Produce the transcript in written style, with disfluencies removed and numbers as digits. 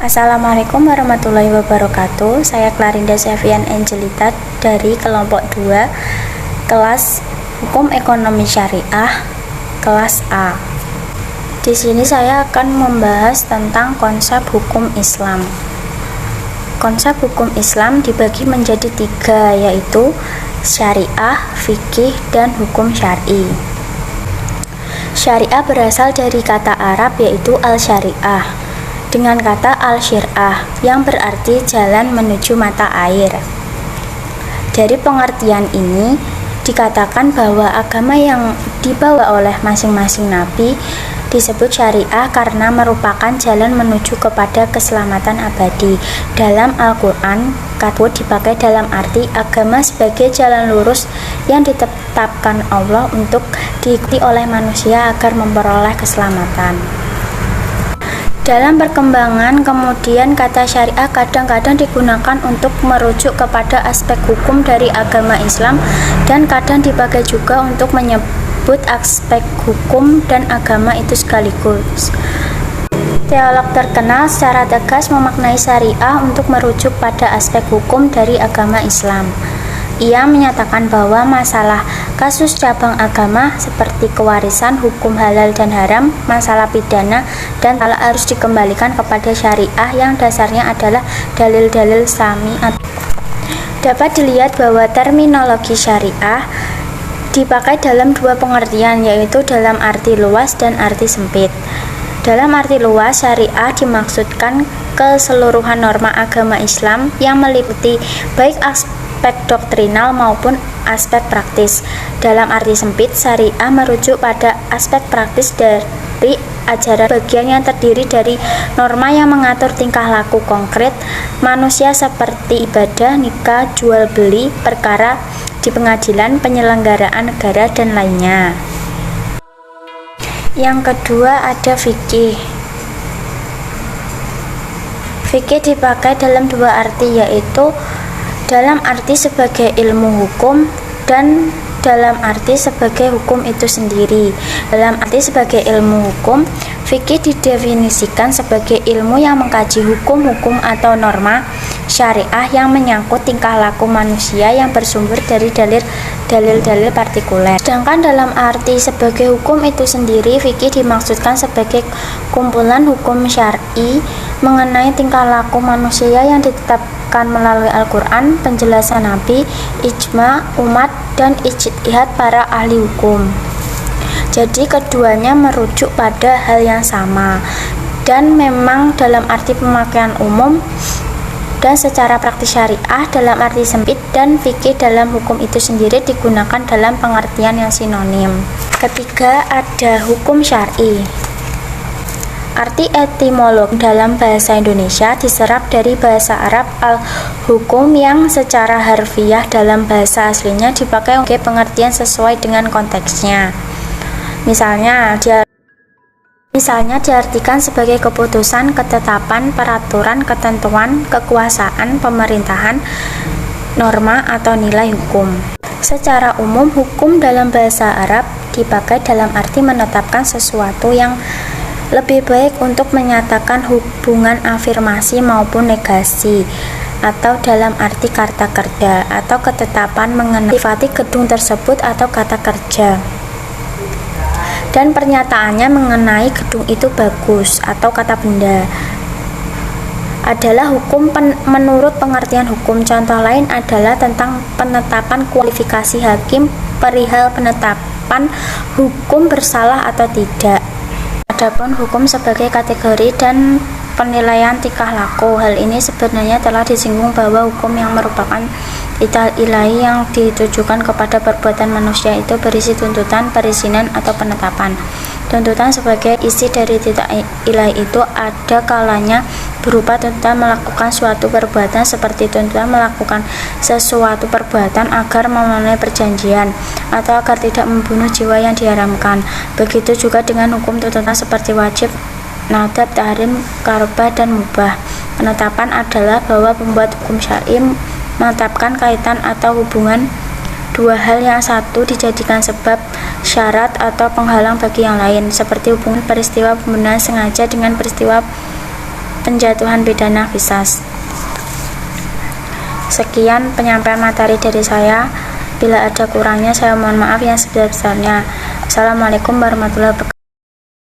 Assalamualaikum warahmatullahi wabarakatuh. Saya Clarinda Sevian Angelita dari kelompok 2 kelas Hukum Ekonomi Syariah kelas A. Di sini saya akan membahas tentang konsep hukum Islam. Konsep hukum Islam dibagi menjadi 3, yaitu syariah, fikih, dan hukum syar'i. Syariah berasal dari kata Arab yaitu al-syariah dengan kata al-syir'ah yang berarti jalan menuju mata air. Dari pengertian ini dikatakan bahwa agama yang dibawa oleh masing-masing nabi disebut syariah karena merupakan jalan menuju kepada keselamatan abadi. Dalam Al-Quran, kata dipakai dalam arti agama sebagai jalan lurus yang ditetapkan Allah untuk diikuti oleh manusia agar memperoleh keselamatan. Dalam perkembangan kemudian kata syariah kadang-kadang digunakan untuk merujuk kepada aspek hukum dari agama Islam dan kadang dipakai juga untuk menyebut aspek hukum dan agama itu sekaligus. Teolog terkenal secara tegas memaknai syariah untuk merujuk pada aspek hukum dari agama Islam. Ia menyatakan bahwa masalah kasus cabang agama seperti kewarisan, hukum halal dan haram, masalah pidana, dan talak harus dikembalikan kepada syariah yang dasarnya adalah dalil-dalil syariat. Dapat dilihat bahwa terminologi syariah dipakai dalam 2 pengertian, yaitu dalam arti luas dan arti sempit. Dalam arti luas, syariah dimaksudkan keseluruhan norma agama Islam yang meliputi baik aspek doktrinal maupun aspek praktis. Dalam arti sempit, syariah merujuk pada aspek praktis dari ajaran bagian yang terdiri dari norma yang mengatur tingkah laku konkret manusia seperti ibadah, nikah, jual beli, perkara di pengadilan, penyelenggaraan negara, dan lainnya. Yang kedua ada fikih. Fikih dipakai dalam 2 arti, yaitu dalam arti sebagai ilmu hukum dan dalam arti sebagai hukum itu sendiri. Dalam arti sebagai ilmu hukum, fikih didefinisikan sebagai ilmu yang mengkaji hukum-hukum atau norma syariah yang menyangkut tingkah laku manusia yang bersumber dari dalil-dalil partikuler. Sedangkan dalam arti sebagai hukum itu sendiri, fikih dimaksudkan sebagai kumpulan hukum syar'i mengenai tingkah laku manusia yang ditetapkan melalui Al-Quran, penjelasan Nabi, ijma umat, dan ijtihad para ahli hukum. Jadi keduanya merujuk pada hal yang sama dan memang dalam arti pemakaian umum dan secara praktis syariah dalam arti sempit dan fikih dalam hukum itu sendiri digunakan dalam pengertian yang sinonim. Ketiga ada hukum syar'i. Arti etimologi dalam bahasa Indonesia diserap dari bahasa Arab al-hukum yang secara harfiah dalam bahasa aslinya dipakai untuk pengertian sesuai dengan konteksnya. Misalnya diartikan sebagai keputusan, ketetapan, peraturan, ketentuan, kekuasaan, pemerintahan, norma, atau nilai hukum. Secara umum, hukum dalam bahasa Arab dipakai dalam arti menetapkan sesuatu yang lebih baik untuk menyatakan hubungan afirmasi maupun negasi, atau dalam arti kata kerja atau ketetapan mengenai sifat gedung tersebut atau kata kerja. Dan pernyataannya mengenai gedung itu bagus atau kata benda adalah hukum menurut pengertian hukum. Contoh lain adalah tentang penetapan kualifikasi hakim perihal penetapan hukum bersalah atau tidak. Adapun hukum sebagai kategori dan penilaian tingkah laku, hal ini sebenarnya telah disinggung bahwa hukum yang merupakan titah ilahi yang ditujukan kepada perbuatan manusia itu berisi tuntutan, perizinan, atau penetapan. Tuntutan sebagai isi dari titah ilahi itu ada kalanya berupa tuntutan melakukan suatu perbuatan seperti tuntutan melakukan sesuatu perbuatan agar memenuhi perjanjian atau agar tidak membunuh jiwa yang diharamkan. Begitu juga dengan hukum tuntutan seperti wajib, nadab, tahrim, karobah, dan mubah. Penetapan adalah bahwa pembuat hukum syar'i menetapkan kaitan atau hubungan 2 hal yang satu dijadikan sebab, syarat, atau penghalang bagi yang lain, seperti hubungan peristiwa pembunuhan sengaja dengan peristiwa penjatuhan pidana qisas. Sekian penyampaian materi dari saya. Bila ada kurangnya saya mohon maaf yang sebesar-besarnya. Assalamualaikum warahmatullahi wabarakatuh.